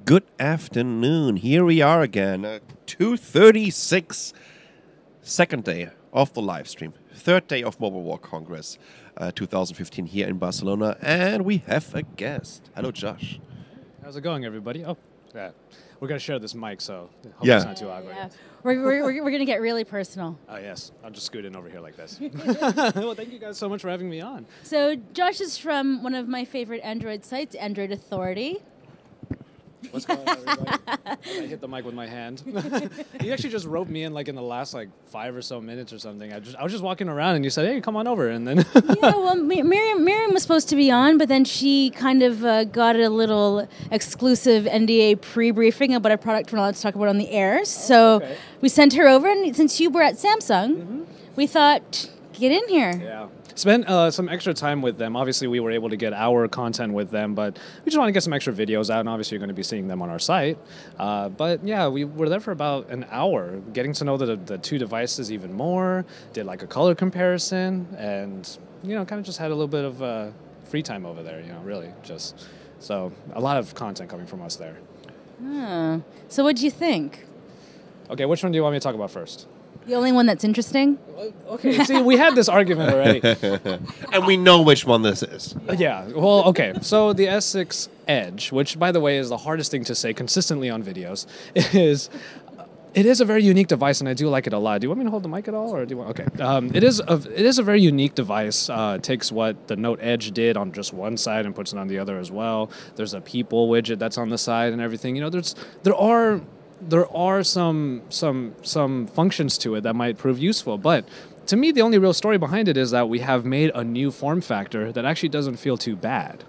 Good afternoon. Here we are again. 2:36, second day of the live stream. Third day of Mobile World Congress 2015 here in Barcelona. And we have a guest. Hello, Josh. How's it going, everybody? Oh, yeah. We're going to share this mic, so hope Yeah. it's not too awkward. Yeah. We're going to get really personal. Oh, yes. I'll just scoot in over here like this. Well, thank you guys so much for having me on. So Josh is from one of my favorite Android sites, Android Authority. What's going on, everybody? I hit the mic with my hand. You actually just roped me in like in the last 5 or so minutes or something. I was just walking around and you said, "Hey, come on over," and then. Yeah, well, Miriam was supposed to be on, but then she kind of got a little exclusive NDA pre-briefing about a product we're not allowed to talk about on the air. So okay. we sent her over, and since you were at Samsung, we thought, get in here. Yeah. Spent some extra time with them. Obviously, we were able to get our content with them, but we just want to get some extra videos out, and obviously you're going to be seeing them on our site. But yeah, we were there for about an hour, getting to know the two devices even more, did like a color comparison, and, kind of just had a little bit of free time over there, really. So a lot of content coming from us there. So what do you think? Okay, which one do you want me to talk about first? The only one that's interesting? Okay, see, we had this argument already. And we know which one this is. Yeah, well, okay. So the S6 Edge, which, by the way, is the hardest thing to say consistently on videos, it is a very unique device, and I do like it a lot. Do you want me to hold the mic at all, or do you want? Okay. It is a very unique device. It takes what the Note Edge did on just one side and puts it on the other as well. There's a people widget that's on the side and everything. There are some functions to it that might prove useful, but to me, the only real story behind it is that we have made a new form factor that actually doesn't feel too bad.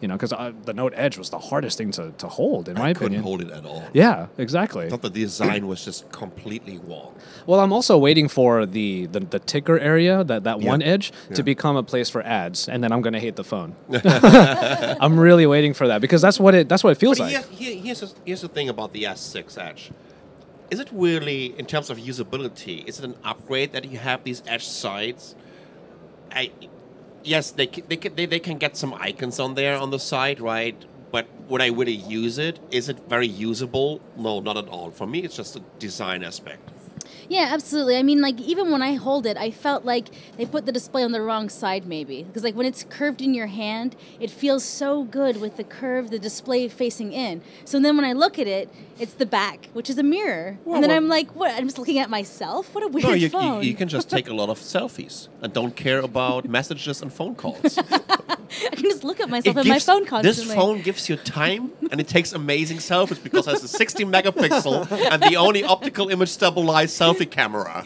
Because the Note Edge was the hardest thing to hold, in my opinion. I couldn't hold it at all. Yeah, exactly. I thought the design was just completely wrong. Well, I'm also waiting for the ticker area, that one edge, Yeah. to become a place for ads, and then I'm going to hate the phone. I'm really waiting for that, because that's what it feels But like. here's the thing about the S6 Edge. Is it really, in terms of usability, is it an upgrade that you have these Edge sides? Yes, they can get some icons on there on the side, right? But would I really use it? Is it very usable? No, not at all. For me, it's just a design aspect. Yeah, absolutely. I mean, even when I hold it, I felt like they put the display on the wrong side, maybe. Because, when it's curved in your hand, it feels so good with the display facing in. So then when I look at it, it's the back, which is a mirror. And then I'm like, what? I'm just looking at myself? What a weird phone. You can just take a lot of selfies and don't care about messages and phone calls. I can just look at myself on my phone constantly. This phone gives you time, and it takes amazing selfies because it has a 60 megapixel and the only optical image stabilized selfie camera.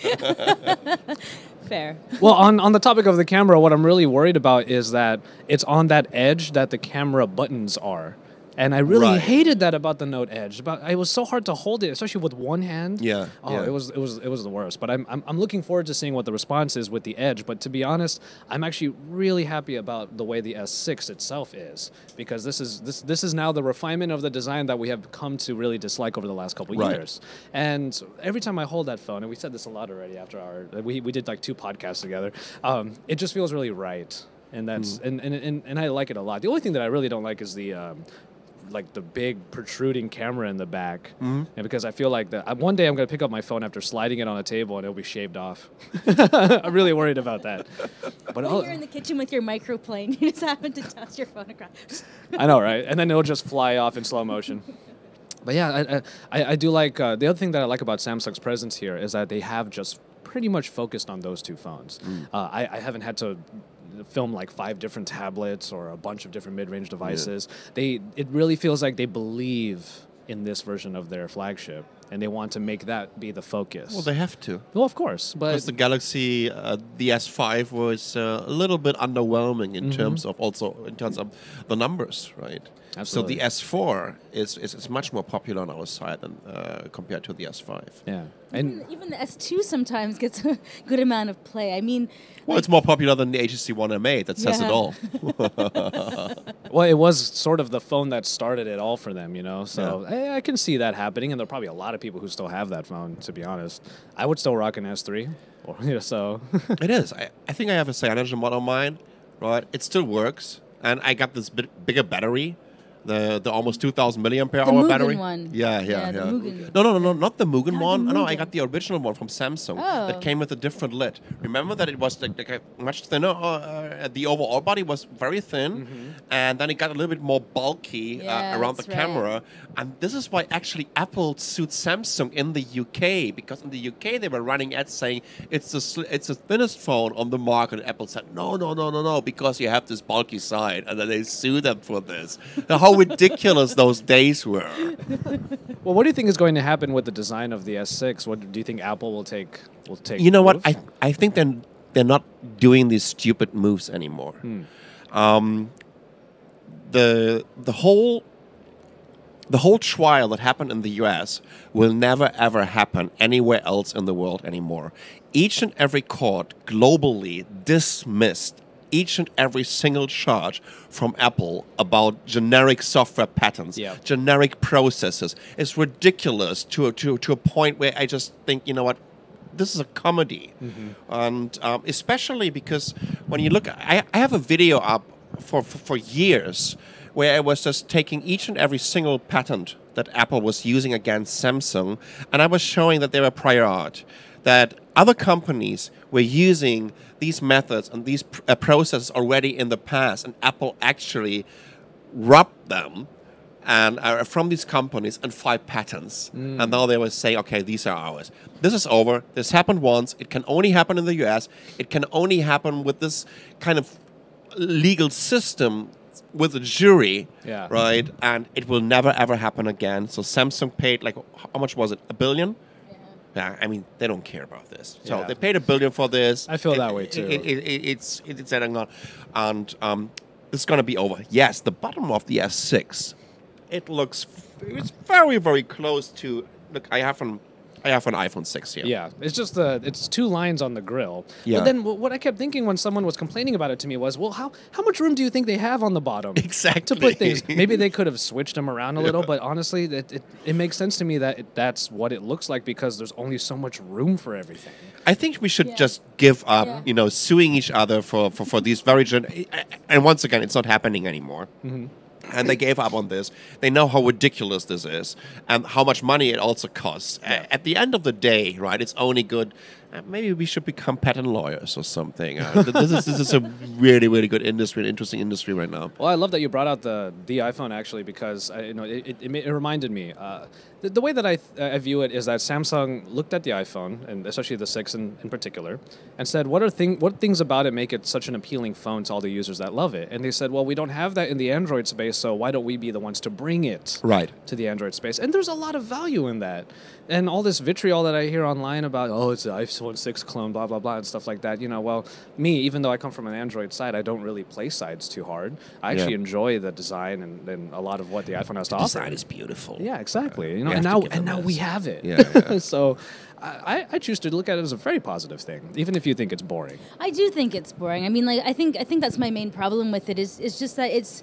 Fair. Well, on the topic of the camera, what I'm really worried about is that it's on that edge that the camera buttons are. And I really hated that about the Note Edge. It was so hard to hold it, especially with one hand. Yeah. Oh, yeah. it was the worst. But I'm looking forward to seeing what the response is with the Edge. But to be honest, I'm actually really happy about the way the S6 itself is, because this is now the refinement of the design that we have come to really dislike over the last couple of years. And every time I hold that phone, and we said this a lot already after we did 2 podcasts together, it just feels really right. And that's and I like it a lot. The only thing that I really don't like is the big protruding camera in the back, and because I feel like that one day I'm going to pick up my phone after sliding it on a table and it'll be shaved off. I'm really worried about that. But When you're in the kitchen with your microplane, you just happen to toss your phone across. I know, right? And then it'll just fly off in slow motion. But yeah, I do like the other thing that I like about Samsung's presence here is that they have just pretty much focused on those 2 phones. I haven't had to film 5 different tablets or a bunch of different mid-range devices. Yeah. It really feels like they believe in this version of their flagship, and they want to make that be the focus. Well, they have to. Well, of course, but because the Galaxy, the S5 was a little bit underwhelming in terms of the numbers, right? Absolutely. So the S4 is much more popular on our side than compared to the S5. Yeah, and even the S2 sometimes gets a good amount of play. I mean, well, it's more popular than the HTC One M8. That says it all. Well, it was sort of the phone that started it all for them, So I can see that happening, and there are probably a lot of people who still have that phone. To be honest, I would still rock an S3. So it is. I think I have a cyanogen mod on mine, right? It still works, and I got this bigger battery. The almost 2,000 milliampere The hour Mugen battery. one. Yeah, Yeah, the Mugen. No, not the Mugen Not the one. No, I Mugen. got the original one from Samsung Oh. that came with a different lid. Remember that it was like a much thinner. The overall body was very thin, and then it got a little bit more bulky Yeah, around the that's right. camera. And this is why actually Apple sued Samsung in the UK, because in the UK they were running ads saying it's the thinnest phone on the market. And Apple said no, because you have this bulky side, and then they sued them for this. How ridiculous those days were. Well, what do you think is going to happen with the design of the S6? What do you think Apple will take? You know what? moves? I think they're not doing these stupid moves anymore. The whole trial that happened in the US will never ever happen anywhere else in the world anymore. Each and every court globally dismissed each and every single charge from Apple about generic software patents, Yeah. generic processes. It's ridiculous to a point where I just think, you know what, this is a comedy. And especially because when you look, I have a video up for years where I was just taking each and every single patent that Apple was using against Samsung, and I was showing that they were prior art, that other companies were using these methods and these processes already in the past, and Apple actually robbed them and from these companies and filed patents. And now they will say, okay, these are ours. This is over. This happened once. It can only happen in the US. It can only happen with this kind of legal system with a jury, Yeah. right? And it will never, ever happen again. So Samsung paid, like, how much was it? $1 billion? Yeah, I mean, they don't care about this. So Yeah. they paid $1 billion for this. I feel that way, too. It's adding on. And this is going to be over. Yes, the bottom of the S6, it's very, very close to, look, I have an iPhone 6 here. Yeah, it's just it's two lines on the grill. Yeah. But then what I kept thinking when someone was complaining about it to me was, well, how much room do you think they have on the bottom Exactly. to put things? Maybe they could have switched them around a little, but honestly, it makes sense to me that that's what it looks like because there's only so much room for everything. I think we should just give up, Yeah. suing each other for these and once again, it's not happening anymore. And they gave up on this. They know how ridiculous this is and how much money it also costs. At the end of the day, right, it's only good. Maybe we should become patent lawyers or something. This is a really, really good industry, an interesting industry right now. Well, I love that you brought out the iPhone actually because it reminded me. The way that I view it is that Samsung looked at the iPhone and especially the 6 in particular and said, what things about it make it such an appealing phone to all the users that love it? And they said, well, we don't have that in the Android space, so why don't we be the ones to bring it to the Android space? And there's a lot of value in that. And all this vitriol that I hear online about, oh, it's an iPhone 6 clone, blah, blah, blah, and stuff like that. Well, me, even though I come from an Android side, I don't really play sides too hard. I actually enjoy the design and a lot of what the iPhone has to offer. The design is beautiful. Yeah, exactly. have And to now give we them have it. Yeah. So I choose to look at it as a very positive thing, even if you think it's boring. I do think it's boring. I mean, like I think that's my main problem with it is just that it's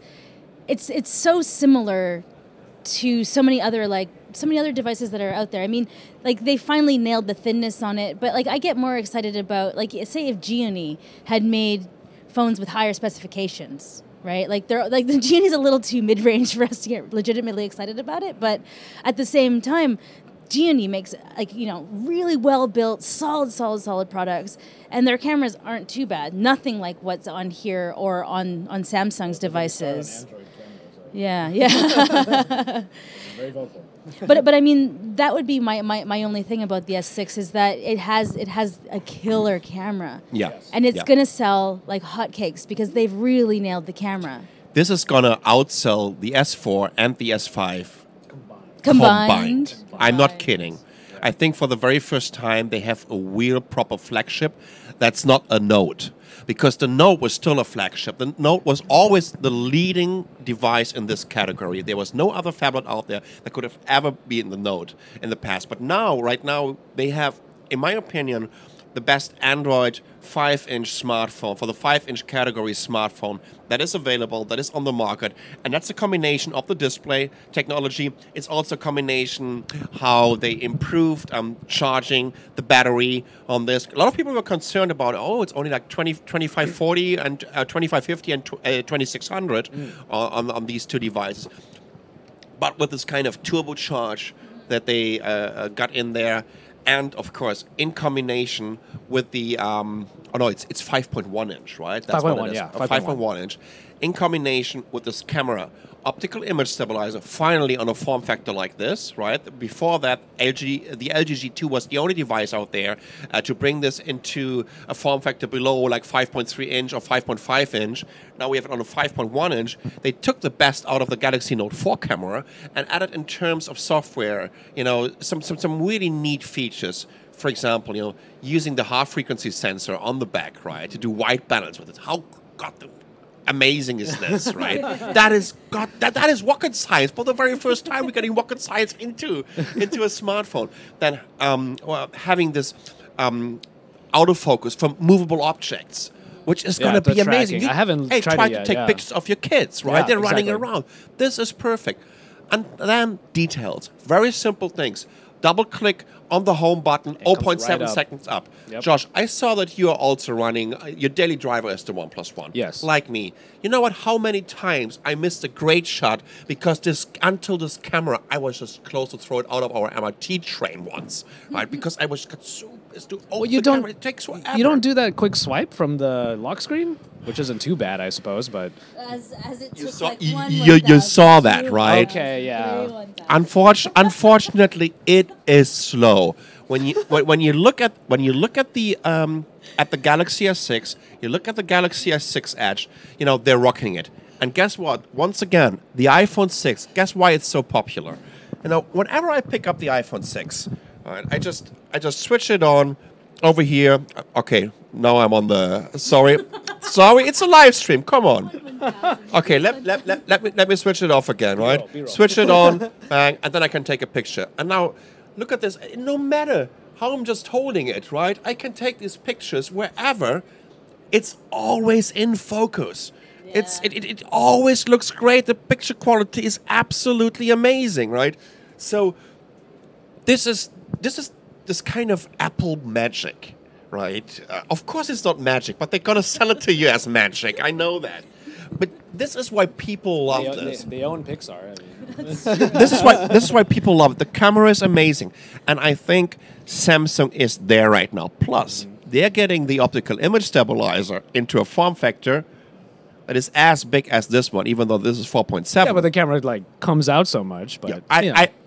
so similar to so many other devices that are out there. I mean, like they finally nailed the thinness on it, but like I get more excited about like say if Gioni had made phones with higher specifications, right? Like the Gioni's a little too mid-range for us to get legitimately excited about it, but at the same time, Gioni makes really well built, solid products, and their cameras aren't too bad. Nothing like what's on here or on Samsung's devices. Yeah. Very vocal. But I mean that would be my only thing about the S6 is that it has a killer camera. Yeah. And it's gonna sell like hotcakes because they've really nailed the camera. This is gonna outsell the S4 and the S5 Combined. I'm not kidding. I think for the very first time they have a real proper flagship that's not a Note. Because the Note was still a flagship. The Note was always the leading device in this category. There was no other phablet out there that could have ever been the Note in the past. But now, right now, they have, in my opinion, the best Android 5-inch smartphone, for the 5-inch category smartphone that is available, that is on the market. And that's a combination of the display technology. It's also a combination how they improved charging the battery on this. A lot of people were concerned about, it's only like 2540 and 2550 and 2600 on these two devices. But with this kind of turbocharge that they got in there, and of course, in combination with the, it's 5.1 inch, right? That's 5.1, yeah. 5.1 inch. In combination with this camera, optical image stabilizer, finally on a form factor like this, right? Before that, the LG G2 was the only device out there to bring this into a form factor below like 5.3 inch or 5.5 inch. Now we have it on a 5.1 inch. They took the best out of the Galaxy Note 4 camera and added in terms of software, some really neat features. For example, using the half frequency sensor on the back, right, to do white balance with it. How amazing is this, right? that is rocket science. For the very first time, we're getting rocket science into a smartphone. Then having this autofocus from movable objects, which is going to be amazing. I haven't tried it to take yet, pictures of your kids, right? Yeah, They're running exactly. around. This is perfect. And then details, very simple things. Double click on the home button, 0.7 seconds up. Yep. Josh, I saw that you are also running, your daily driver is the OnePlus One. Yes. Like me. You know what? How many times I missed a great shot because until this camera, I was just close to throw it out of our MRT train once, right? Because I was so pissed to open the camera. It takes forever. You don't do that quick swipe from the lock screen? Which isn't too bad, I suppose, but... As it You took saw, like you saw that, right? Okay, yeah. Unfortunately, it is slow. When you look at the Galaxy S6, you look at the Galaxy S6 Edge, they're rocking it. And guess what? Once again, the iPhone 6. Guess why it's so popular? Whenever I pick up the iPhone 6, right, I just switch it on over here. Okay, now I'm on the. Sorry, it's a live stream. Come on. Okay, let me switch it off again, right? B-roll. Switch it on, bang, and then I can take a picture. And now, look at this. No matter how I'm just holding it, right? I can take these pictures wherever. It's always in focus. Yeah. It always looks great. The picture quality is absolutely amazing, right? So this is this kind of Apple magic, right? Of course it's not magic, but they're gonna sell it to you as magic. I know that. But this is why people love this. They own Pixar. I mean. This is why people love it. The camera is amazing, and I think Samsung is there right now. Plus, they're getting the optical image stabilizer into a form factor that is as big as this one, even though this is 4.7. Yeah, but the camera comes out so much. But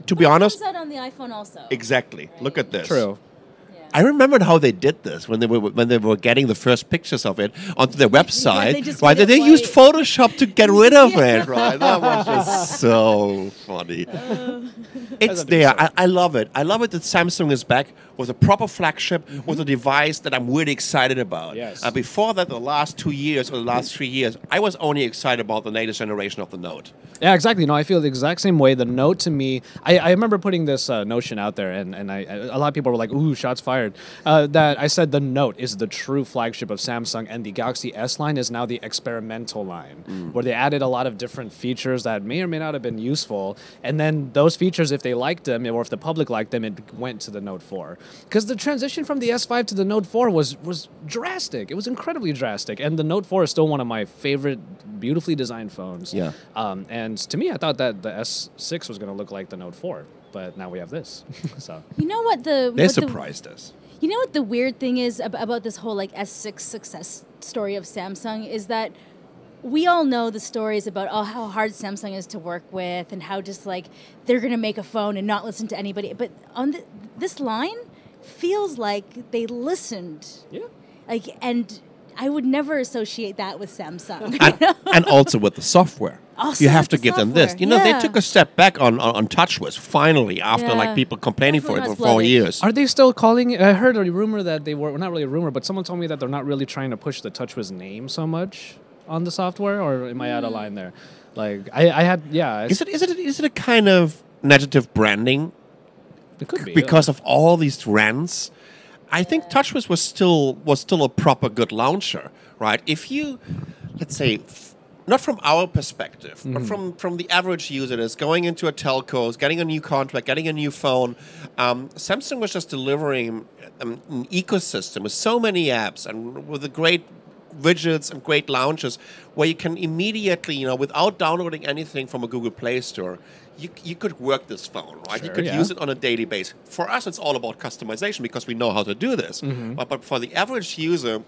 to be honest, It comes out on the iPhone also. exactly. Right. Look at this. True. Yeah. I remembered how they did this when they were getting the first pictures of it onto their website. they just Right, made it they used white. Photoshop to get rid of it. Right, that was just so funny. It's there. I love it. I love it that Samsung is back with a proper flagship, with a device that I'm really excited about. Yes. Before that, the last 2 years or the last 3 years, I was only excited about the latest generation of the Note. Yeah, exactly. No, I feel the exact same way. The Note to me, I remember putting this notion out there, and a lot of people were like, "Ooh, shots fired." That I said the Note is the true flagship of Samsung, and the Galaxy S line is now the experimental line, where they added a lot of different features that may or may not have been useful, and then those features, if they liked them or if the public liked them, it went to the Note 4. Because the transition from the S5 to the Note 4 was drastic. It was incredibly drastic, and the Note 4 is still one of my favorite, beautifully designed phones. Yeah. And to me, I thought that the S6 was going to look like the Note 4, but now we have this. So You know what They surprised us. You know what the weird thing is about this whole S6 success story of Samsung is that we all know the stories about how hard Samsung is to work with and how just they're going to make a phone and not listen to anybody. But on this line feels like they listened. yeah. And I would never associate that with Samsung. And also with the software. Also You have with to the give them this. software, They yeah. took a step back on TouchWiz, finally, after Yeah. people complaining for it Everyone for was 4 bloody. years. Are they still calling it? I heard a rumor that they were, well, not really a rumor, but someone told me that they're not really trying to push the TouchWiz name so much on the software, or am I out of line there? I had, yeah. Is it a kind of negative branding It could be. because of all these rants I think TouchWiz was still a proper good launcher, right? If you, let's say, not from our perspective, but from the average user that's going into a telco, is getting a new contract, getting a new phone, Samsung was just delivering an ecosystem with so many apps and with the great widgets and great launches where you can immediately, without downloading anything from a Google Play Store, you could work this phone, right? Sure, you could use it on a daily basis. For us, it's all about customization because we know how to do this. But for the average user,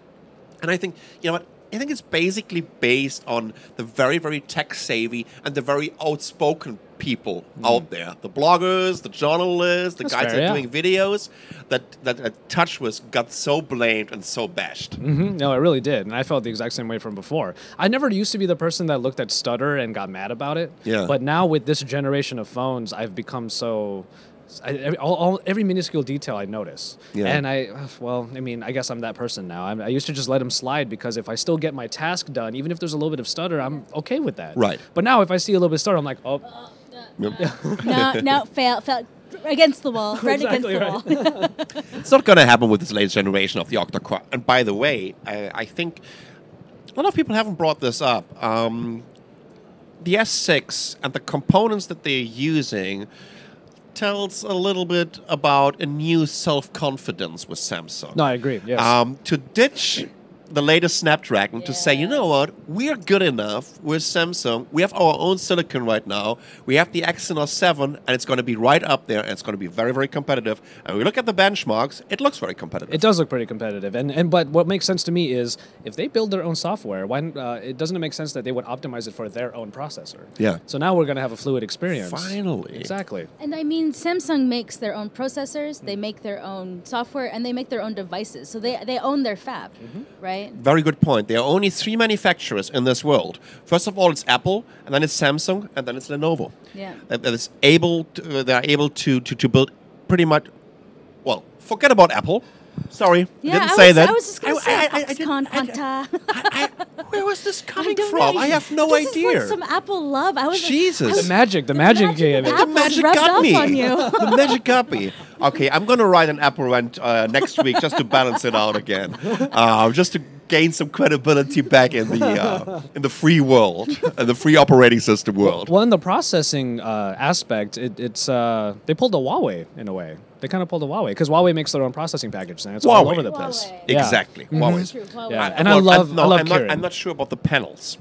and I think, I think it's basically based on the very, very tech-savvy and the very outspoken people out there. The bloggers, the journalists, the guys that are doing videos, that TouchWiz got so blamed and so bashed. No, it really did. And I felt the exact same way from before. I never used to be the person that looked at stutter and got mad about it. Yeah. But now with this generation of phones, I've become so... every minuscule detail I notice. Yeah. And I guess I'm that person now. I used to just let them slide because if I still get my task done, even if there's a little bit of stutter, I'm okay with that. Right. But now if I see a little bit of stutter, I'm like, oh. No, fail against the wall, right Exactly against the wall. It's not going to happen with this latest generation of the octa-core. And by the way, I think a lot of people haven't brought this up. The S6 and the components that they're using tells a little bit about a new self-confidence with Samsung. No, I agree. Yes. To ditch the latest Snapdragon to say, you know what, we're good enough with Samsung. We have our own silicon right now. We have the Exynos 7, and it's going to be right up there, and it's going to be very, very competitive. And we look at the benchmarks, it looks very competitive. It does look pretty competitive. But what makes sense to me is if they build their own software, it doesn't make sense that they would optimize it for their own processor. Yeah. So now we're going to have a fluid experience. Finally. Exactly. And I mean, Samsung makes their own processors, they make their own software, and they make their own devices. So they own their fab, right? Very good point. There are only 3 manufacturers in this world. First of all, it's Apple, and then it's Samsung, and then it's Lenovo. Yeah. They're able to build pretty much. Well, forget about Apple. Sorry, didn't say that. I was just going to say Foxconn, Quanta. Where was this coming don't from? know. I have no This idea. is like some Apple love. I was Jesus. The magic game. The The magic rubbed got off me. on you. The magic got me. Okay, I'm going to write an Apple rant next week just to balance it out again. Just to gain some credibility back in the free world, the free operating system world. Well, in the processing aspect, it's they pulled a Huawei in a way. They kind of pulled a Huawei because Huawei makes their own processing package and it's all Huawei. over the place. Huawei. Yeah. Exactly. That's true. Huawei. Yeah, and I love Kirin. I'm not sure about the panels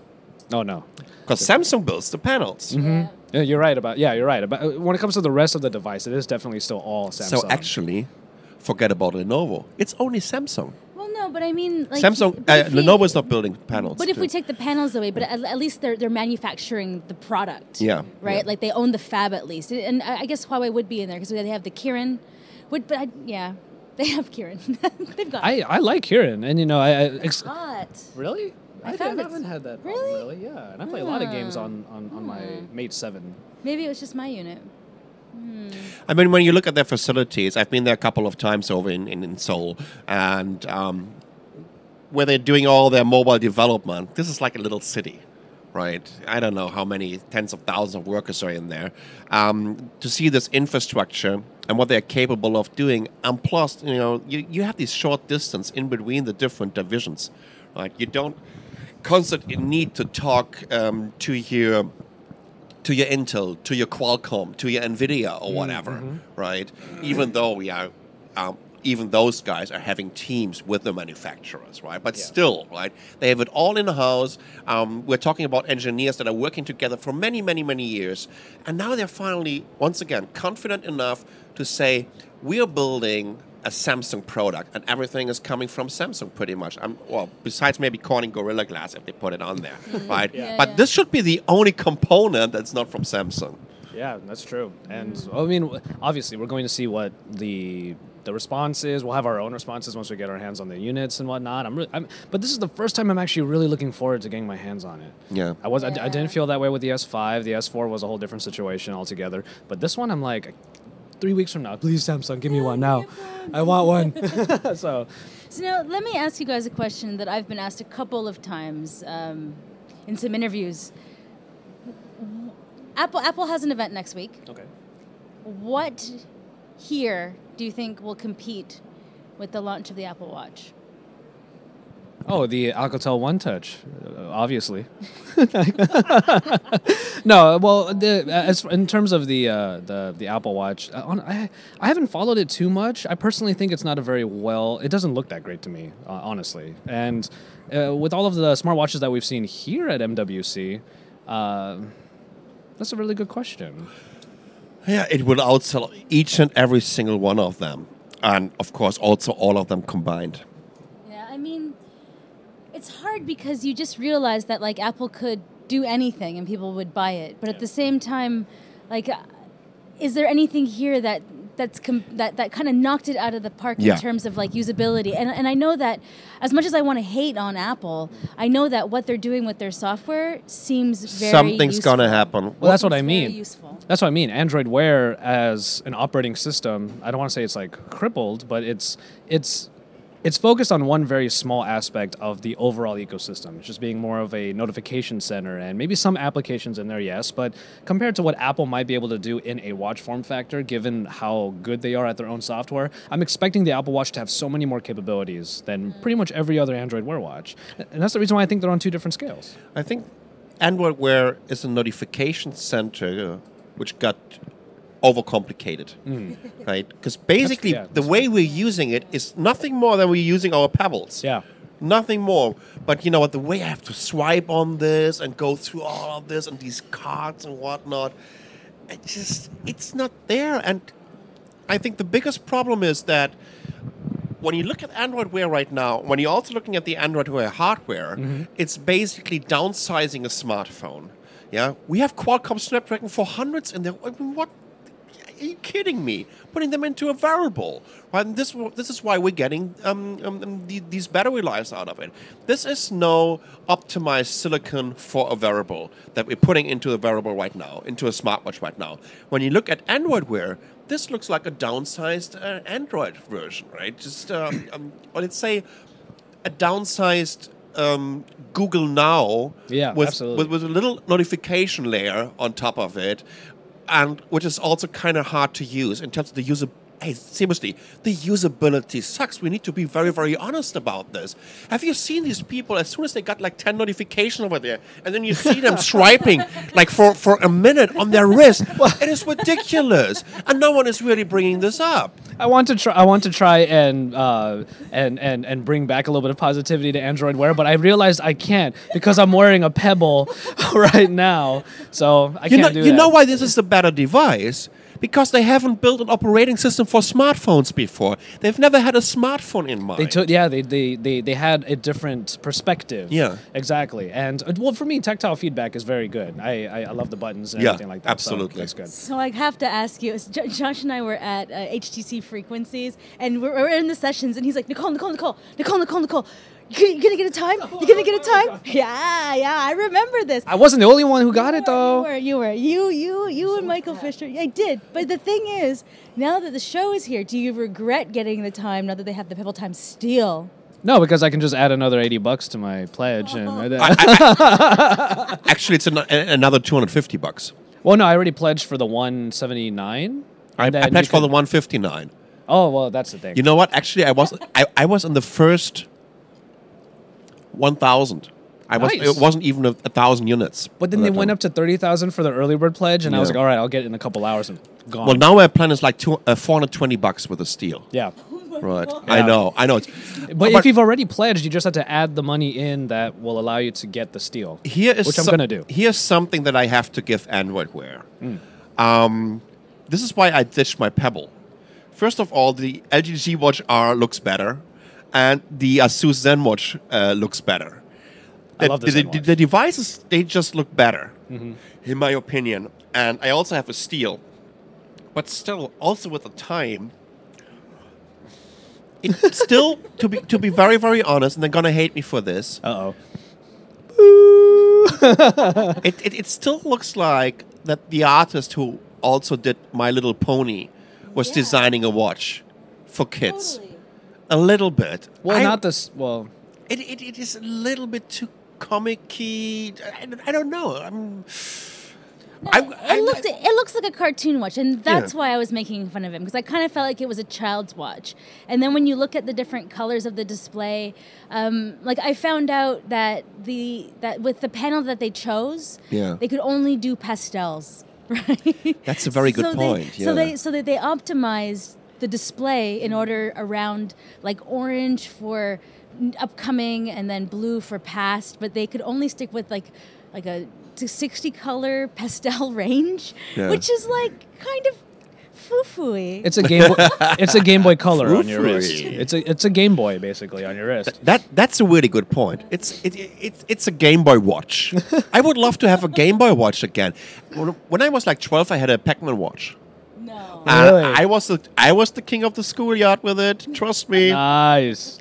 Oh no. because Samsung builds the panels. Yeah. Yeah, you're right about when it comes to the rest of the device, it is definitely still all Samsung. So actually, forget about Lenovo. It's only Samsung. Well, no, but I mean, like Samsung, but if we- Lenovo is not building panels. But if too. we take the panels away, but at least they're manufacturing the product. Yeah, Right? yeah. Like they own the fab at least. And I guess Huawei would be in there because they have the Kirin. They have Kirin. They've got I like Kirin, and Hot. really. I found it- haven't had that Really? problem, really. Yeah, and I play a lot of games on my Mate 7. Maybe it was just my unit. I mean, when you look at their facilities, I've been there a couple of times over in Seoul, and where they're doing all their mobile development, this is like a little city, right? I don't know how many tens of thousands of workers are in there. To see this infrastructure and what they're capable of doing, and plus, you have this short distance in between the different divisions, right? You don't constantly need to talk to your Intel, to your Qualcomm, to your Nvidia or whatever, right? Even though we are, even those guys are having teams with the manufacturers, right? But still, right? They have it all in the house. We're talking about engineers that are working together for many, many, many years, and now they're finally, once again, confident enough to say, we are building a Samsung product, and everything is coming from Samsung pretty much. Well, besides maybe Corning Gorilla Glass if they put it on there, right? But this should be the only component that's not from Samsung. Yeah, that's true. And I mean, obviously, we're going to see what the response is. We'll have our own responses once we get our hands on the units and whatnot. But this is the first time I'm actually really looking forward to getting my hands on it. Yeah. I didn't feel that way with the S5. The S4 was a whole different situation altogether. But this one, I'm like, 3 weeks from now, please Samsung, give me one now. I want one. So now let me ask you guys a question that I've been asked a couple of times in some interviews. Apple has an event next week. okay. What here do you think will compete with the launch of the Apple Watch? Oh, the Alcatel One Touch, obviously. No, well, as in terms of the Apple Watch, I haven't followed it too much. I personally think it's not a very well. It doesn't look that great to me, honestly. And with all of the smartwatches that we've seen here at MWC, that's a really good question. Yeah, it will outsell each and every single one of them, and of course also all of them combined. Yeah, I mean, it's hard because you just realize that like Apple could do anything and people would buy it, but at the same time, like, is there anything here that kind of knocked it out of the park in terms of like usability? And I know that as much as I want to hate on Apple, I know that what they're doing with their software seems very Something's useful. gonna happen. Well, that's what I It's mean. very useful. That's what I mean. Android Wear as an operating system, I don't want to say it's like crippled, but it's focused on one very small aspect of the overall ecosystem. It's just being more of a notification center and maybe some applications in there, yes, but compared to what Apple might be able to do in a watch form factor, given how good they are at their own software, I'm expecting the Apple Watch to have so many more capabilities than pretty much every other Android Wear watch. And that's the reason why I think they're on two different scales. I think Android Wear is a notification center which got overcomplicated, right? Because basically the way we're using it is nothing more than we're using our Pebbles. Yeah. Nothing more. But you know what, the way I have to swipe on this and go through all of this and these cards and whatnot, it's not there. And I think the biggest problem is that when you look at Android Wear right now, when you're also looking at the Android Wear hardware, it's basically downsizing a smartphone. Yeah, we have Qualcomm Snapdragon 400s in there. I mean, what? Are you kidding me? Putting them into a wearable, right? And this is why we're getting these battery lives out of it. This is no optimized silicon for a wearable that we're putting into a wearable right now, into a smartwatch right now. When you look at Android Wear, this looks like a downsized Android version, right? Just or let's say a downsized Google Now with a little notification layer on top of it, and which is also kind of hard to use in terms of the user. Hey, seriously, the usability sucks. We need to be very, very honest about this. Have you seen these people as soon as they got like 10 notifications over there, and then you see them swiping like for a minute on their wrist? It is ridiculous, and no one is really bringing this up. I want to try and bring back a little bit of positivity to Android Wear, but I realized I can't because I'm wearing a Pebble right now, so I can't do that. You know why this is a better device? Because they haven't built an operating system for smartphones before. They've never had a smartphone in mind. They had a different perspective. Yeah. Exactly. And well, for me, tactile feedback is very good. I love the buttons and everything like that. Absolutely. So that's good. So I have to ask you, Josh and I were at HTC Frequencies, and we're in the sessions, and he's like, Nicole. You gonna get a time? You gonna get a time? Yeah, I remember this. I wasn't the only one who got it though. You and Michael Fisher. I did. But the thing is, now that the show is here, do you regret getting the time now that they have the Pebble Time Steel? No, because I can just add another $80 to my pledge, and actually, it's another $250. Well, no, I already pledged for the 179. I pledged for the 159. Oh well, that's the thing. You know what? Actually, I was in the first 1,000. It wasn't even 1,000 units. But then they went up to 30,000 for the early bird pledge, and I was like, all right, I'll get it in a couple hours and gone. Well, now my plan is like $420 with a steel. Yeah. Right. Yeah. I know. But if you've already pledged, you just have to add the money in that will allow you to get the steel, which I'm going to do. Here's something that I have to give Android Wear. This is why I ditched my Pebble. First of all, the LG G Watch R looks better, and the Asus ZenWatch looks better. I love the ZenWatch. The devices, they just look better, in my opinion. And I also have a Steel. But still, also with the time, it's still, to be very, very honest, and they're going to hate me for this. Uh-oh. It still looks like that the artist who also did My Little Pony was designing a watch for kids. Totally. A little bit. Well, not this. Well, it is a little bit too comic-y. I don't know. It looks like a cartoon watch, and that's why I was making fun of him, because I kind of felt like it was a child's watch. And then when you look at the different colors of the display, like I found out that with the panel that they chose, they could only do pastels. Right. That's a very good point. So they optimized the display in order around like orange for upcoming and then blue for past, but they could only stick with like a 60 color pastel range, which is like kind of foo-fooey. It's a Game Boy. It's a Game Boy Color on your wrist. It's a Game Boy basically on your wrist. That's a really good point. It's a Game Boy watch. I would love to have a Game Boy watch again. When I was like 12, I had a Pac-Man watch. No. Really? I was the king of the schoolyard with it. Trust me. Nice.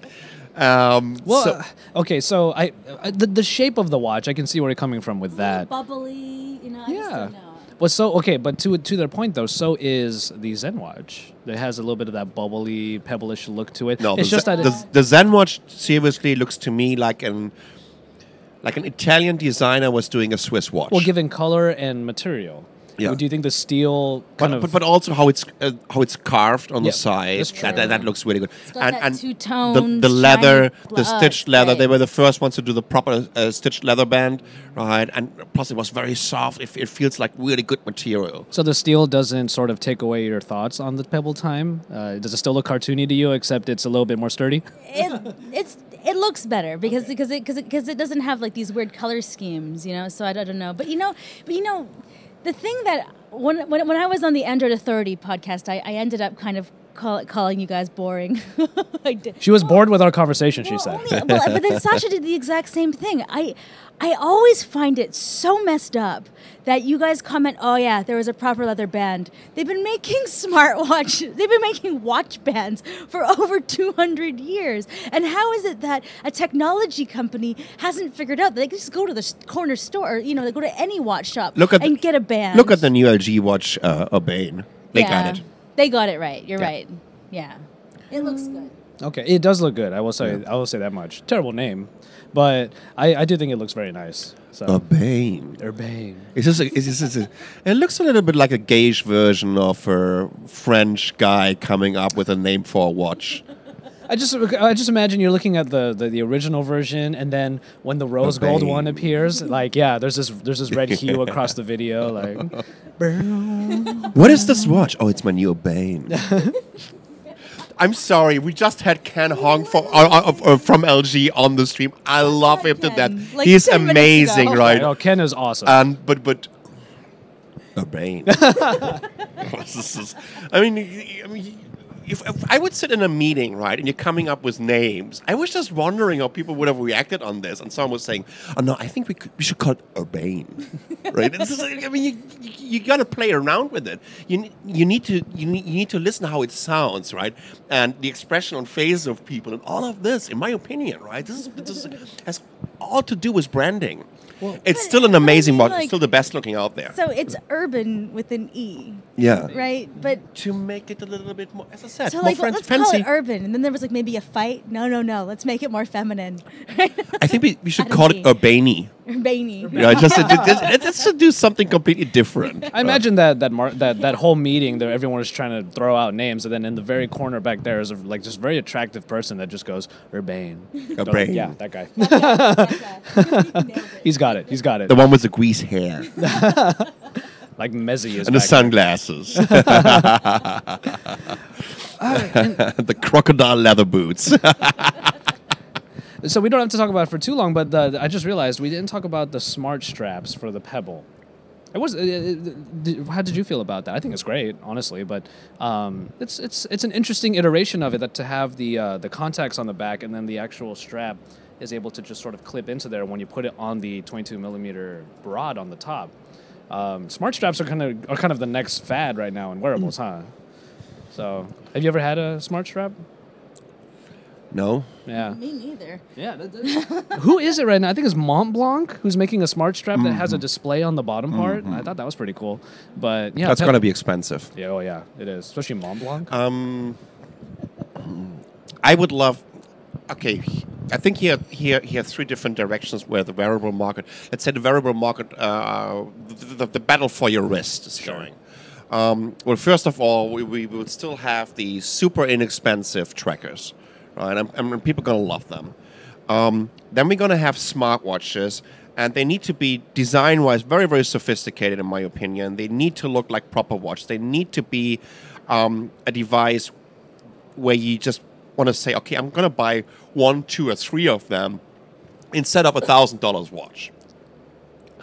Okay, so the shape of the watch, I can see where you're coming from with that. Bubbly, I just don't know. Well, but to their point though, so is the Zen watch. It has a little bit of that bubbly, pebblish look to it. No, it's just that the Zen watch seriously looks to me like an Italian designer was doing a Swiss watch. Well, given color and material. Yeah. Do you think the steel but also how it's carved on the side, that looks really good. It's got that two-tone, the leather, shiny the stitched leather, right. they were the first ones to do the proper stitched leather band, right? And plus it was very soft. It feels like really good material. So the steel doesn't sort of take away your thoughts on the Pebble Time? Does it still look cartoony to you, except it's a little bit more sturdy? It looks better because it doesn't have like these weird color schemes, So I don't know, but the thing that when I was on the Android Authority podcast, I ended up kind of calling you guys boring. I did. She was bored with our conversation, she said. But then Sasha did the exact same thing. I always find it so messed up that you guys comment, oh yeah, there was a proper leather band. They've been making they've been making watch bands for over 200 years. And how is it that a technology company hasn't figured out that they can just go to the corner store, or, they go to any watch shop and get a band? Look at the new LG watch, Urbane. They got it. They got it right. You're right. Yeah. It looks good. Okay, it does look good. I will say that much. Terrible name, but I do think it looks very nice. So. Urbane. It looks a little bit like a gauge version of a French guy coming up with a name for a watch. I just imagine you're looking at the original version, and then when the rose gold one appears, there's this red hue across the video, like. What is this watch? Oh, it's my new Urbane. I'm sorry, we just had Ken Hong from LG on the stream. I love him to death. Like He's amazing, right? Oh, Ken is awesome. But Urbane. If I would sit in a meeting, right, and you're coming up with names, I was just wondering how people would have reacted on this. And someone was saying, "Oh no, I think we should call it Urbane," right? You got to play around with it. You need to listen how it sounds, right, and the expression on faces of people, and all of this, in my opinion, right, this has all to do with branding. Well, it's still an amazing watch. It's still the best looking out there. So it's urban with an E. Yeah. Right? But to make it a little bit more, as I said, so more let's fancy. call it urban. And then there was maybe a fight. No. Let's make it more feminine. I think we should call it Urbane. Urbane. Yeah, just to do something completely different. I imagine that whole meeting that everyone was trying to throw out names, and then in the very corner back there is just very attractive person that just goes Urbane. Urbane. Yeah, that guy. That guy. He's got it. The one with the grease hair. Like Mezzi is. And the sunglasses. The crocodile leather boots. So we don't have to talk about it for too long, but I just realized we didn't talk about the smart straps for the Pebble. How did you feel about that? I think it's great, honestly, but it's an interesting iteration of it, that to have the contacts on the back and then the actual strap is able to just sort of clip into there when you put it on the 22 millimeter rod on the top. Smart straps are kind of the next fad right now in wearables, huh? So, have you ever had a smart strap? No. Yeah. Me neither. Yeah. Who is it right now? I think it's Montblanc who's making a smart strap that has a display on the bottom part. I thought that was pretty cool. But yeah, that's going to be expensive. Yeah, oh yeah, it is. Especially Montblanc. I would love. Okay, I think here have three different directions where the wearable market, let's say the wearable market, the battle for your wrist is going. Well, first of all, we will still have the super inexpensive trackers, right? And people are going to love them. Then we're going to have smartwatches, and they need to be design-wise very, very sophisticated, in my opinion. They need to look like proper watch. They need to be a device where you just want to say, okay, I'm going to buy 1, 2, or 3 of them instead of $1,000 watch.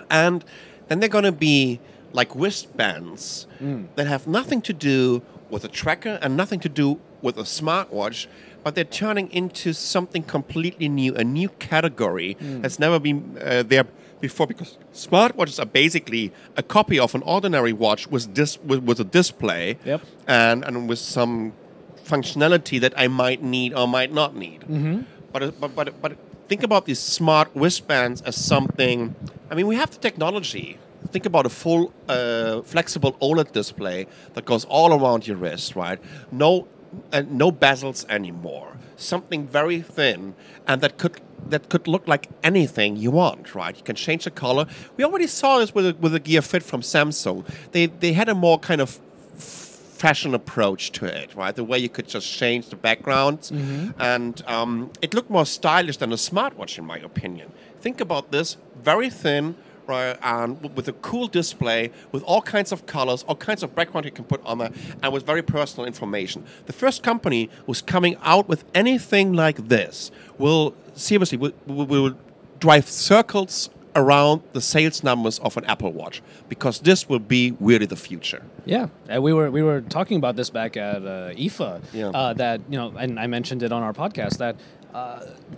And then they're going to be like wristbands that have nothing to do with a tracker and nothing to do with a smartwatch, but they're turning into something completely new, a new category that's never been there before, because smartwatches are basically a copy of an ordinary watch with a display and with some functionality that I might need or might not need. But think about these smart wristbands as something. I mean, we have the technology. Think about a full flexible OLED display that goes all around your wrist, right? No bezels anymore. Something very thin, and that could look like anything you want, right? You can change the color. We already saw this with a Gear Fit from Samsung. They had a more kind of fashion approach to it, right? The way you could just change the backgrounds, and it looked more stylish than a smartwatch, in my opinion. Think about this: very thin, right, and with a cool display, with all kinds of colors, all kinds of background you can put on there, and with very personal information. The first company who's coming out with anything like this will drive circles around the sales numbers of an Apple Watch, because this will be really the future. Yeah, we were talking about this back at IFA. That and I mentioned it on our podcast that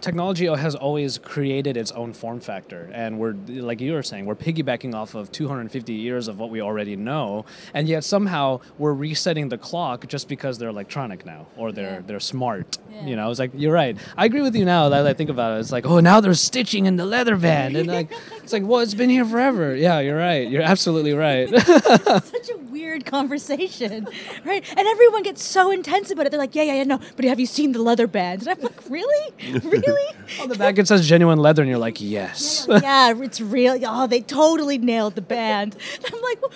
technology has always created its own form factor, and we're, like you were saying, we're piggybacking off of 250 years of what we already know, and yet somehow we're resetting the clock just because they're electronic now, or they're smart. Yeah. It's like, you're right. I agree with you now that I think about it. It's like, oh, now there's stitching in the leather band, and it's like, well, it's been here forever. Yeah, you're right. You're absolutely right. Such a weird conversation, right? And everyone gets so intense about it. They're like, yeah, no, but have you seen the leather band? And I'm like, really? On the back it says genuine leather, and you're like, yes. Yeah, it's real. Oh, they totally nailed the band. And I'm like, well,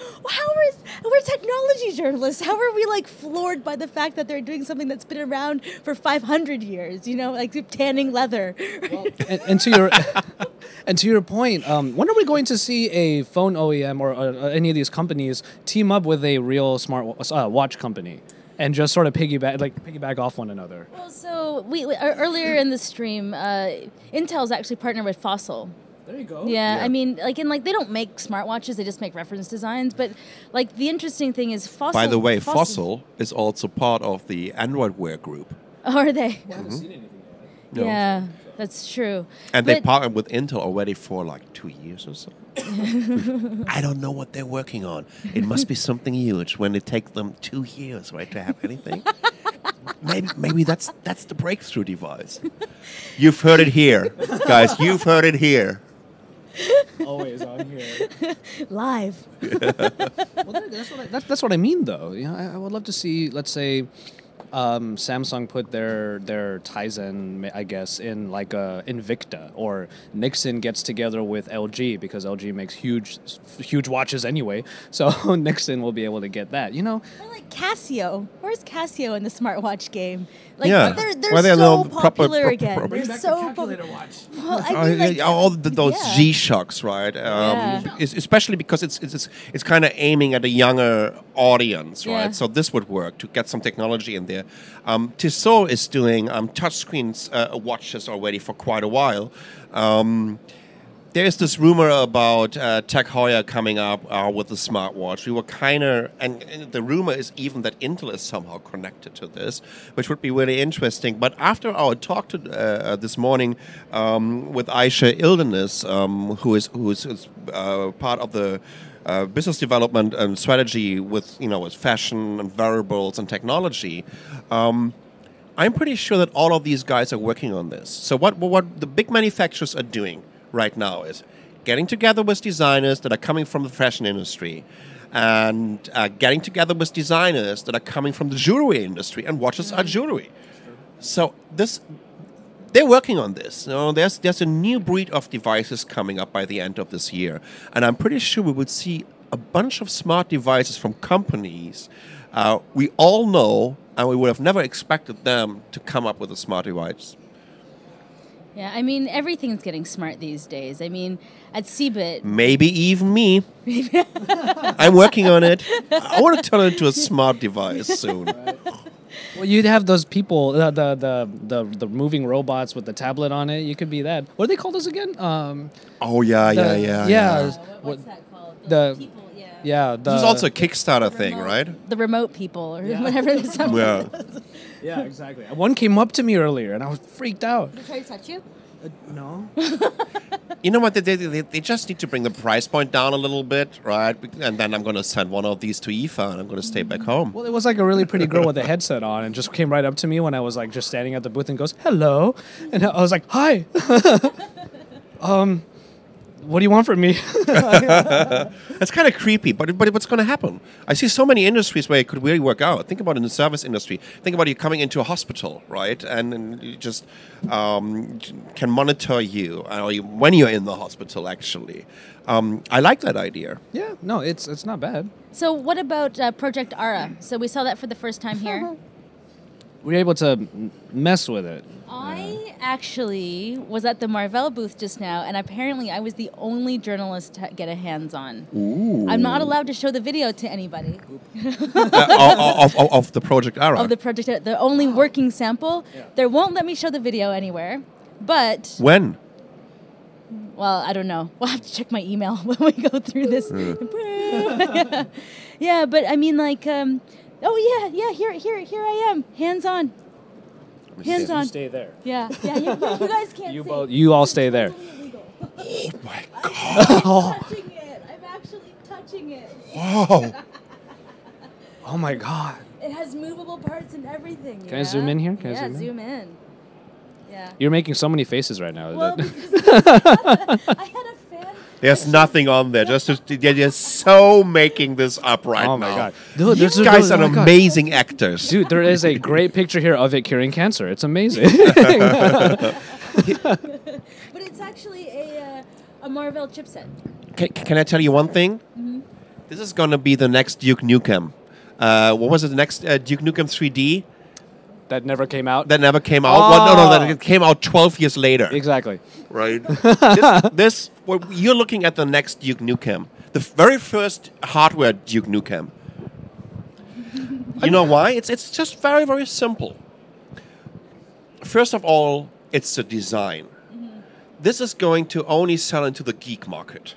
we're technology journalists. How are we like floored by the fact that they're doing something that's been around for 500 years? Like tanning leather. Well, and to your point, when are we going to see a phone OEM or any of these companies team up with a real smart watch company and just sort of piggyback off one another? Well, so we earlier in the stream, Intel's actually partnered with Fossil. There you go. Yeah, I mean, they don't make smartwatches; they just make reference designs. But the interesting thing is Fossil. By the way, Fossil is also part of the Android Wear group. Oh, are they? I haven't seen anything yet. No. Yeah, that's true. And they partnered with Intel already for like 2 years or so. I don't know what they're working on. It must be something huge when it takes them 2 years, right, to have anything. Maybe that's the breakthrough device. You've heard it here, guys. You've heard it here. Always on here. Live. Well, that's what I mean, though. I would love to see, let's say, Samsung put their Tizen, I guess, in like Invicta, or Nixon gets together with LG because LG makes huge watches anyway. So Nixon will be able to get that. Or like Casio. Where's Casio in the smartwatch game? They're so popular again. Bring back the calculator watch. Well, I mean, all those G-Shocks, right? Especially because it's kind of aiming at a younger audience, right? Yeah. So this would work to get some technology in there. Tissot is doing touchscreens watches already for quite a while. There is this rumor about Tech Heuer coming up with the smartwatch. We were and the rumor is even that Intel is somehow connected to this, which would be really interesting. But after our talk this morning with Aisha Ildenis, who is part of the business development and strategy with fashion and wearables and technology, I'm pretty sure that all of these guys are working on this. So what the big manufacturers are doing right now is getting together with designers that are coming from the fashion industry, and getting together with designers that are coming from the jewelry industry, and watches are jewelry. So they're working on this. You know, there's a new breed of devices coming up by the end of this year, and I'm pretty sure we would see a bunch of smart devices from companies we all know, and we would have never expected them to come up with a smart device. Yeah, I mean, everything's getting smart these days. I mean, at CeBIT... Maybe even me. I'm working on it. I want to turn it into a smart device soon. Well, you'd have those people, the moving robots with the tablet on it. You could be that. What do they call those again? Oh, yeah. What's that called? The People, yeah. Yeah. This is also a Kickstarter thing, right? The remote people, or whatever this is. Yeah, exactly. One came up to me earlier, and I was freaked out. Did they try to touch you? No. You know what? They just need to bring the price point down a little bit, right? And then I'm going to send one of these to Aoife, and I'm going to stay back home. Well, it was like a really pretty girl with a headset on, and just came right up to me when I was like just standing at the booth and goes, "Hello," and I was like, "Hi." What do you want from me? It's kind of creepy, but what's going to happen? I see so many industries where it could really work out. Think about it in the service industry. Think about you coming into a hospital, right? And you just can monitor you when you're in the hospital, actually. I like that idea. Yeah, no, it's not bad. So what about Project Ara? So we saw that for the first time here. We were able to mess with it. I actually was at the Marvell booth just now, and apparently I was the only journalist to get a hands-on. Ooh. I'm not allowed to show the video to anybody. Of the Project Ara. Of the Project, the only working sample. Yeah. They won't let me show the video anywhere, but... When? Well, I don't know. We'll have to check my email when we go through this. Yeah, but I mean, like... oh yeah, here I am, hands-on. Hands on. You stay there. Yeah, you guys can't see. You all stay there. Oh my God! I'm actually touching it. Wow! Oh my God! It has movable parts and everything. Can I zoom in here? Can I zoom in. Yeah. You're making so many faces right now. Well, because I had a fan. There's nothing on there. They're so making this up right now. Oh my God! Dude, you guys are amazing actors. Dude, there is a great picture here of it curing cancer. It's amazing. But it's actually a Marvell chipset. Can I tell you one thing? Mm-hmm. This is going to be the next Duke Nukem. What was it? The next Duke Nukem 3D? That never came out? That never came out. Oh. Well, no, that came out 12 years later. Exactly. Right? You're looking at the next Duke Nukem. The very first hardware Duke Nukem. You know why? It's just very, very simple. First of all, it's the design. Mm-hmm. This is going to only sell into the geek market.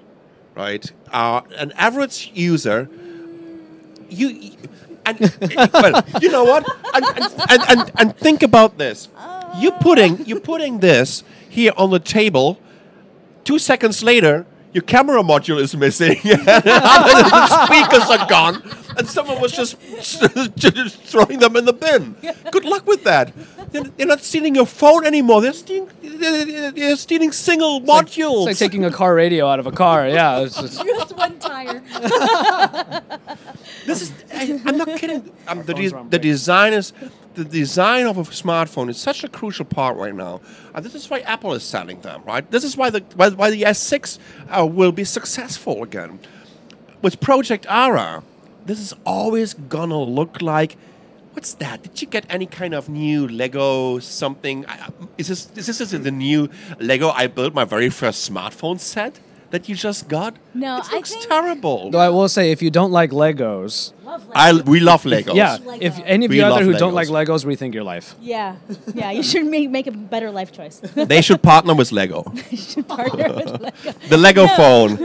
Right? An average user... well, you know what? And think about this. You're putting this here on the table. 2 seconds later, your camera module is missing. The speakers are gone, and someone was just throwing them in the bin. Good luck with that. They're not stealing your phone anymore. They're stealing single modules. It's like taking a car radio out of a car. Yeah, it's just one tire. I'm not kidding. The design of a smartphone is such a crucial part right now. This is why Apple is selling them, right? This is why the S6 will be successful again. With Project Ara, this is always gonna look like. What's that? Did you get any kind of new Lego something? Is this the new Lego I built my very first smartphone set that you just got? No, it looks terrible. Though I will say, if you don't like Legos... We love Legos. Yeah, if any of you out there who don't like Legos, rethink your life. Yeah, you should make a better life choice. They should partner with Lego. They should partner with Lego. The Lego phone.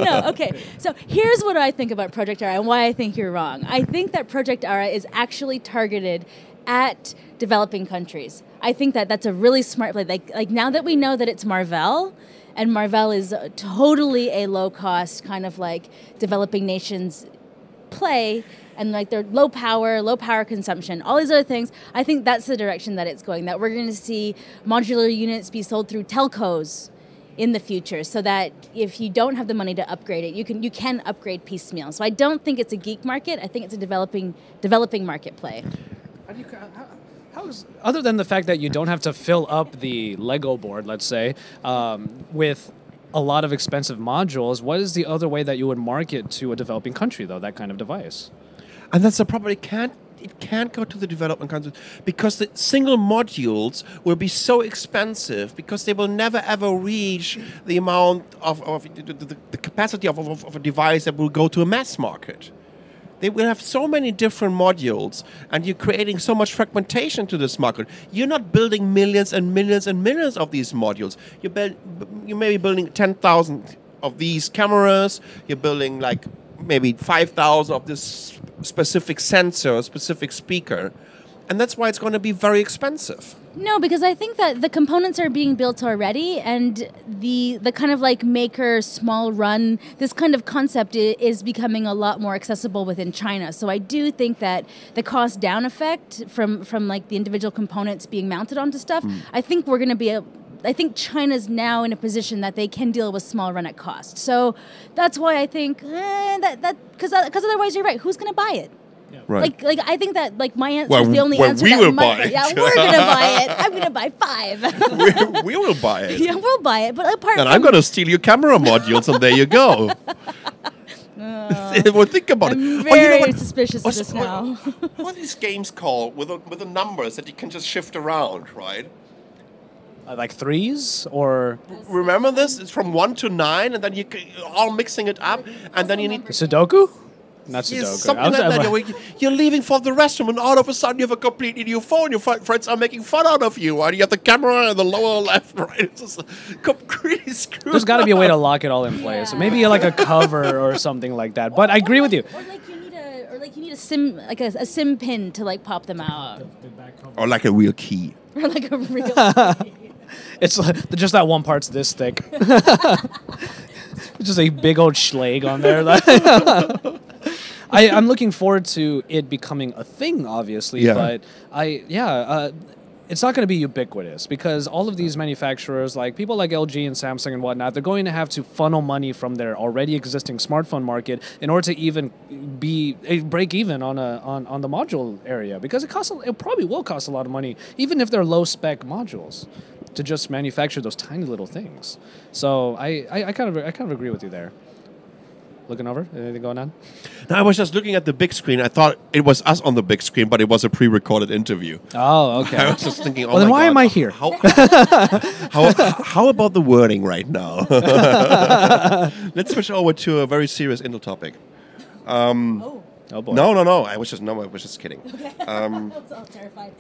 No. Okay, so here's what I think about Project Ara and why I think you're wrong. I think that Project Ara is actually targeted at developing countries. I think that that's a really smart play. Like now that we know that it's Marvell, and Marvell is totally a low-cost kind of like developing nations play, and like they're low power consumption, all these other things. I think that's the direction that it's going, that we're going to see modular units be sold through telcos in the future, so that if you don't have the money to upgrade it, you can upgrade piecemeal. So I don't think it's a geek market. I think it's a developing market play. Other than the fact that you don't have to fill up the Lego board, let's say, with a lot of expensive modules, what is the other way that you would market to a developing country, though, that kind of device? And that's the problem. It can't go to the development countries because the single modules will be so expensive because they will never ever reach the amount of the capacity of a device that will go to a mass market. They will have so many different modules, and you're creating so much fragmentation to this market. You're not building millions and millions and millions of these modules. You may be building 10,000 of these cameras. You're building like maybe 5,000 of this specific sensor, specific speaker. And that's why it's going to be very expensive. No, because I think that the components are being built already, and the kind of like maker small run, this kind of concept is becoming a lot more accessible within China. So I do think that the cost down effect from like the individual components being mounted onto stuff, I think we're going to be I think China's now in a position that they can deal with small run at cost. So that's why I think because otherwise you're right. Who's going to buy it? Right. Like I think that like my answer is the only answer. We will buy it. Yeah, we're gonna buy it. I'm gonna buy 5. we will buy it. Yeah, we'll buy it. But apart and from I'm gonna steal your camera modules, and there you go. Well, think about it. I'm very suspicious of this now. What are these games called with the numbers that you can just shift around, right? Like threes or remember this? It's from 1 to 9, and then you all mixing it up, and then you need Sudoku. Not Sudoku. Something like that. You're leaving for the restroom, and all of a sudden you have a completely new phone. Your friends are making fun out of you. And you have the camera in the lower left, right? It's just completely screwed. There's got to be a way to lock it all in place. Yeah. Maybe like a cover or something like that. But I agree with you. Or like you need a SIM, like a SIM pin to like pop them out. Or like a real key. Or like a real. It's just that one part's this thick. It's just a big old schlag on there. I'm looking forward to it becoming a thing, obviously, but it's not going to be ubiquitous because all of these manufacturers, like people like LG and Samsung and whatnot, they're going to have to funnel money from their already existing smartphone market in order to even break even on the module area because it probably will cost a lot of money, even if they're low spec modules, to just manufacture those tiny little things. So I kind of agree with you there. Looking over? Anything going on? No, I was just looking at the big screen. I thought it was us on the big screen, but it was a pre-recorded interview. Oh, okay. I was just thinking, well, then why am I here? How about the wording right now? Let's switch over to a very serious Intel topic. Oh boy. No. I was just kidding. Okay. I was all terrified.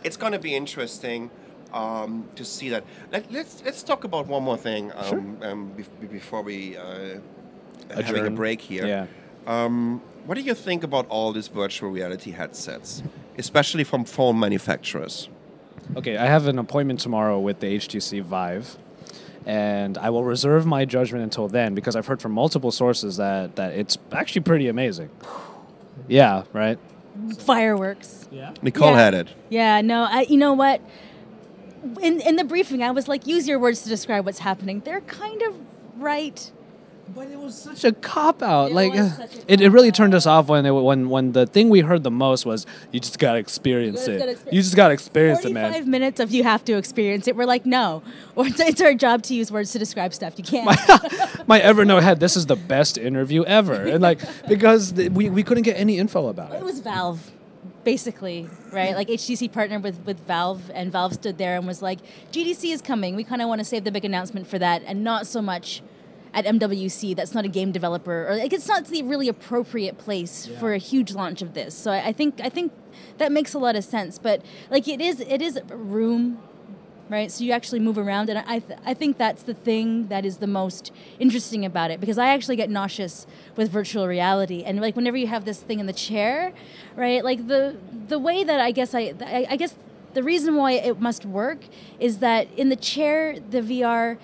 It's going to be interesting to see that. Let's talk about one more thing before we having a break here. Yeah. What do you think about all these virtual reality headsets, especially from phone manufacturers? Okay, I have an appointment tomorrow with the HTC Vive, and I will reserve my judgment until then because I've heard from multiple sources that it's actually pretty amazing. Yeah, right? Fireworks. Yeah. Nicole had it. Yeah, no, you know what? In the briefing, I was like, use your words to describe what's happening. They're kind of right. But it was such a cop-out. It It really turned us off when the thing we heard the most was, you just got to experience it. You just got to experience it, man. 45 minutes of you have to experience it. We're like, no. Or it's our job to use words to describe stuff. You can't. My Evernote had, this is the best interview ever. And because we couldn't get any info about it. It was Valve. Basically, right? Like HTC partnered with Valve, and Valve stood there and was like, GDC is coming. We kind of want to save the big announcement for that, and not so much at MWC. That's not a game developer, or it's not the really appropriate place for a huge launch of this. So I think that makes a lot of sense. But it is a room, right? So you actually move around, and I think that's the thing that is the most interesting about it, because I actually get nauseous with virtual reality, and whenever you have this thing in the chair, right? The way that I guess the reason why it must work is that in the chair, the VR,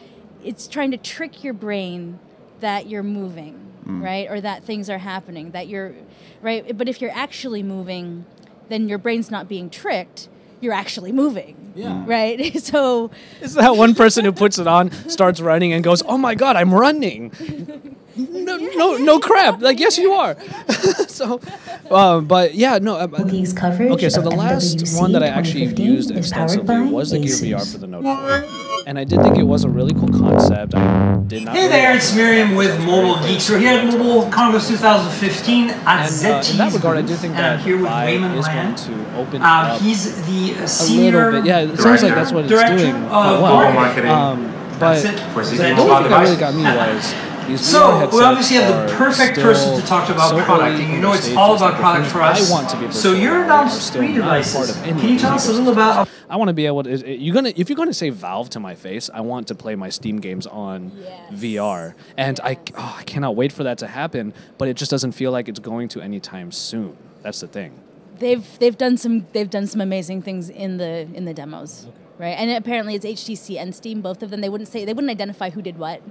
it's trying to trick your brain that you're moving, right? Or that things are happening, that you're right. But if you're actually moving, then your brain's not being tricked. You're actually moving, right? So is that one person who puts it on, starts running, and goes, "Oh my God, I'm running." no crap. Like, yes, you are. So, but yeah, no. Mobilegeeks coverage Okay, so of the last MWC one that I actually 2015 used is powered extensively by was the Gear Asus. VR for the Note 4. And I did think it was a really cool concept. I did not. Hey there, it's Miriam with Mobilegeeks. We're here at Mobile Congress 2015 at ZT's in that regard, I do booth, think and I'm that here with Vive Raymond is going Rand. to open up He's the a senior little bit. Yeah, it sounds like that's what it's director doing of quite marketing. well. But That's it. the only thing that really got me was these VR So, headsets we obviously have the are perfect still person to talk about so product, early and you in know the it's stages all that about the product things for us. I want to be So virtual you're are announced still 3 not a part devices. of any Can you tell us a little about... I want to be able to. If you're going to say Valve to my face, I want to play my Steam games on VR, and I cannot wait for that to happen. But it just doesn't feel like it's going to anytime soon. That's the thing. They've done some amazing things in the demos. Okay. Right, and apparently it's HTC and Steam, both of them. They wouldn't identify who did what.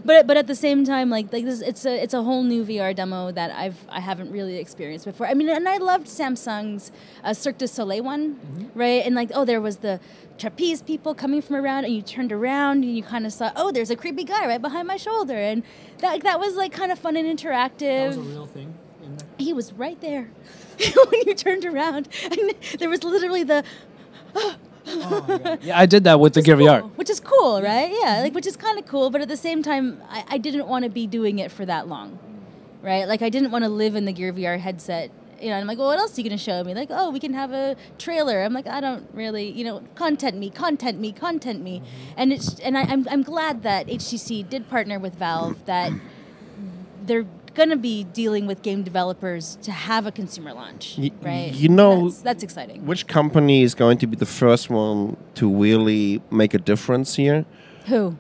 But at the same time, like this, it's a whole new VR demo that I haven't really experienced before. I mean, and I loved Samsung's Cirque du Soleil one, right? And like, there was the trapeze people coming from around, and you turned around and you kind of saw, there's a creepy guy right behind my shoulder, and that was like kind of fun and interactive. That was a real thing. He was right there when you turned around, and there was literally the. Yeah, I did that with the Gear VR. Which is cool, right? Yeah, which is kind of cool, but at the same time, I didn't want to be doing it for that long, right? Like, I didn't want to live in the Gear VR headset. And I'm like, well, what else are you going to show me? Like, we can have a trailer. I'm like, I don't really, content me. And I'm glad that HTC did partner with Valve, that they're going to be dealing with game developers to have a consumer launch, right? That's exciting. Which company is going to be the first one to really make a difference here? Who?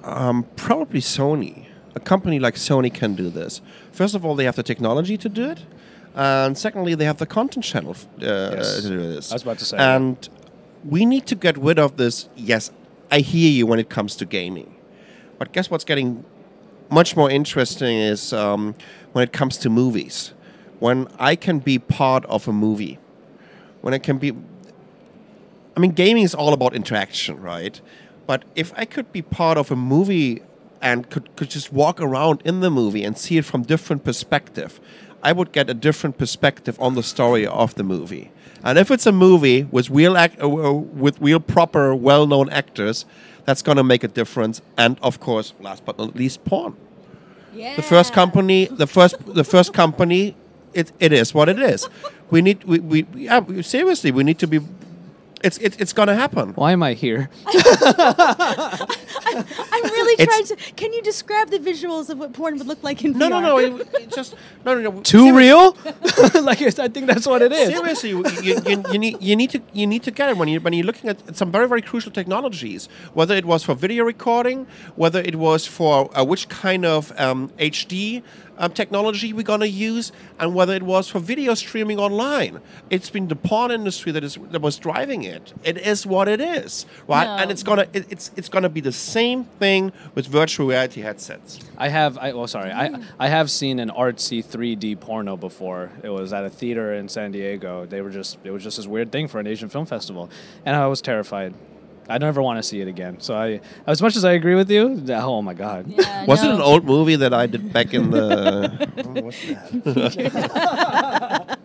Probably Sony. A company like Sony can do this. First of all, they have the technology to do it. And secondly, they have the content channel to do this. I was about to say. And we need to get rid of this. Yes, I hear you when it comes to gaming. But guess what's getting much more interesting is when it comes to movies. When I can be part of a movie. When I can be... I mean, gaming is all about interaction, right? But if I could be part of a movie and could just walk around in the movie and see it from different perspective, I would get a different perspective on the story of the movie. And if it's a movie with real proper, well-known actors, that's going to make a difference. And of course, last but not least, porn. Yeah. The first company, it is what it is. We seriously, we need to be. It's going to happen. Why am I here? I'm really trying to. Can you describe the visuals of what porn would look like in VR? No. Too real? Like, I think that's what it is. Seriously, you need to get it when you're looking at some very, very crucial technologies. Whether it was for video recording, whether it was for which kind of HD technology we're going to use, and whether it was for video streaming online. It's been the porn industry that was driving it. It is what it is, right? No. And it's gonna be the same thing with virtual reality headsets. I have seen an artsy 3D porno before. It was at a theater in San Diego. It was just this weird thing for an Asian film festival, and I was terrified. I never want to see it again. So as much as I agree with you, oh my God. Yeah, Was it an old movie that I did back in the... what's that?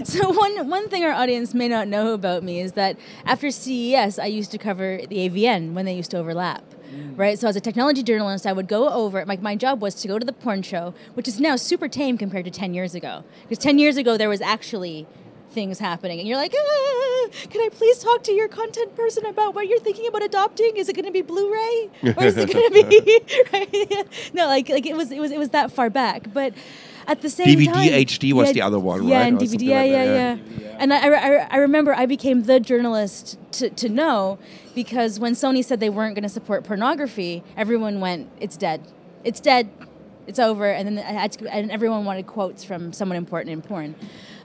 So one thing our audience may not know about me is that after CES, I used to cover the AVN when they used to overlap. Right, so as a technology journalist, I would go over. My job was to go to the porn show, which is now super tame compared to 10 years ago. Because 10 years ago, there was actually things happening, and you're like, can I please talk to your content person about what you're thinking about adopting? Is it going to be Blu-ray, or is it going to be right? No, like it was that far back, but at the same DVD time, HD was the other one, right? And DVD, yeah. And I remember I became the journalist to know, because when Sony said they weren't going to support pornography, everyone went, it's dead, it's over, and then and everyone wanted quotes from someone important in porn.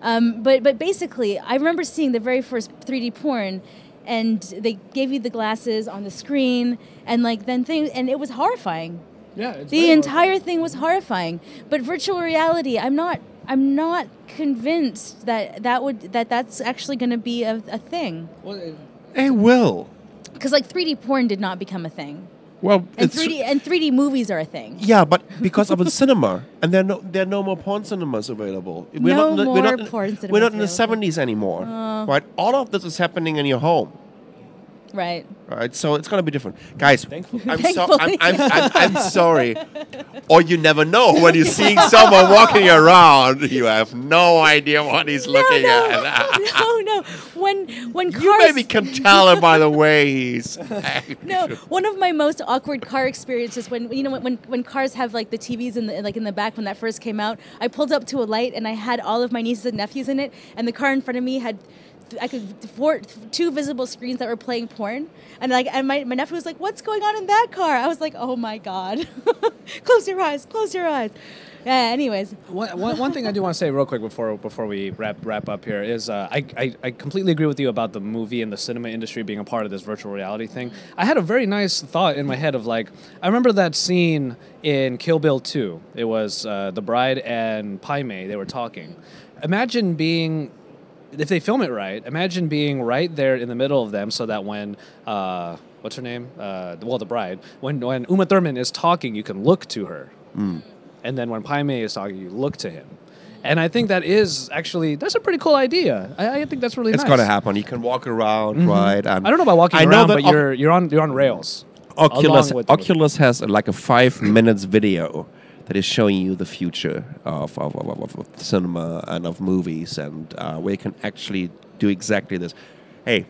But basically, I remember seeing the very first 3D porn, and they gave you the glasses on the screen, and and it was horrifying. Yeah, the entire thing was horrifying. But virtual reality, I'm not convinced that's actually going to be a thing. It will. Because like 3D porn did not become a thing. Well, And 3D movies are a thing. Yeah, but because of the cinema, and there are no more porn cinemas available. We're No not, more we're not, porn cinemas We're not in the available. 70s anymore, right? All of this is happening in your home, Right. right? So it's gonna be different, guys. Thankfully. I'm sorry, or you never know when you're seeing someone walking around. You have no idea what he's looking at. No. When cars. You maybe can tell it by the way he's. No, one of my most awkward car experiences when cars have like the TVs in the back when that first came out. I pulled up to a light and I had all of my nieces and nephews in it, and the car in front of me had two visible screens that were playing porn, and my nephew was like, "What's going on in that car?" I was like, "Oh my god, close your eyes." Yeah. Anyways, one thing I do want to say real quick before we wrap up here is I completely agree with you about the movie and the cinema industry being a part of this virtual reality thing. I had a very nice thought in my head of like, I remember that scene in Kill Bill 2. It was the bride and Pai Mei. They were talking. Imagine being, if they film it right, imagine being right there in the middle of them so that when what's her name? The bride. When Uma Thurman is talking, you can look to her. And then when Pai Mei is talking, you look to him. And I think that's a pretty cool idea. I think that's really nice. It's gonna happen. You can walk around, right? And I don't know about walking around, but you're on rails. Oculus has like a 5 minutes video that is showing you the future of cinema and of movies, and where you can actually do exactly this. Hey,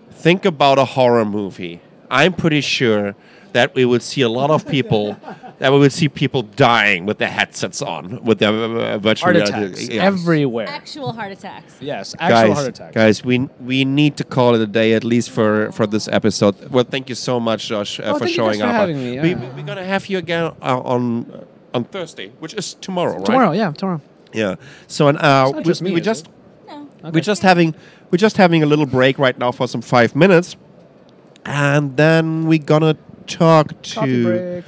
think about a horror movie. I'm pretty sure that we would see a lot of people, that we would see people dying with their headsets on, with their virtual Heart reality. attacks Yeah. everywhere. actual heart attacks. Yes, actual heart attacks. Guys, we need to call it a day, at least for this episode. Well, thank you so much, Josh, for thank you showing guys for up. having me, yeah. We're gonna have you again on Thursday, which is tomorrow, right? Tomorrow. Yeah. So and not just me, we is just No. Okay. we're just having a little break right now for some 5 minutes, and then we're gonna talk Coffee to break.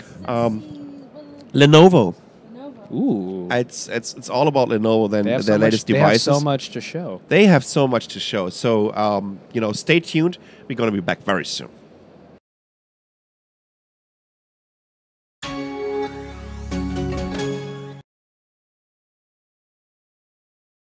Lenovo. Ooh. It's all about Lenovo, They have their latest devices. They have so much to show. They have so much to show. So stay tuned. We're gonna be back very soon.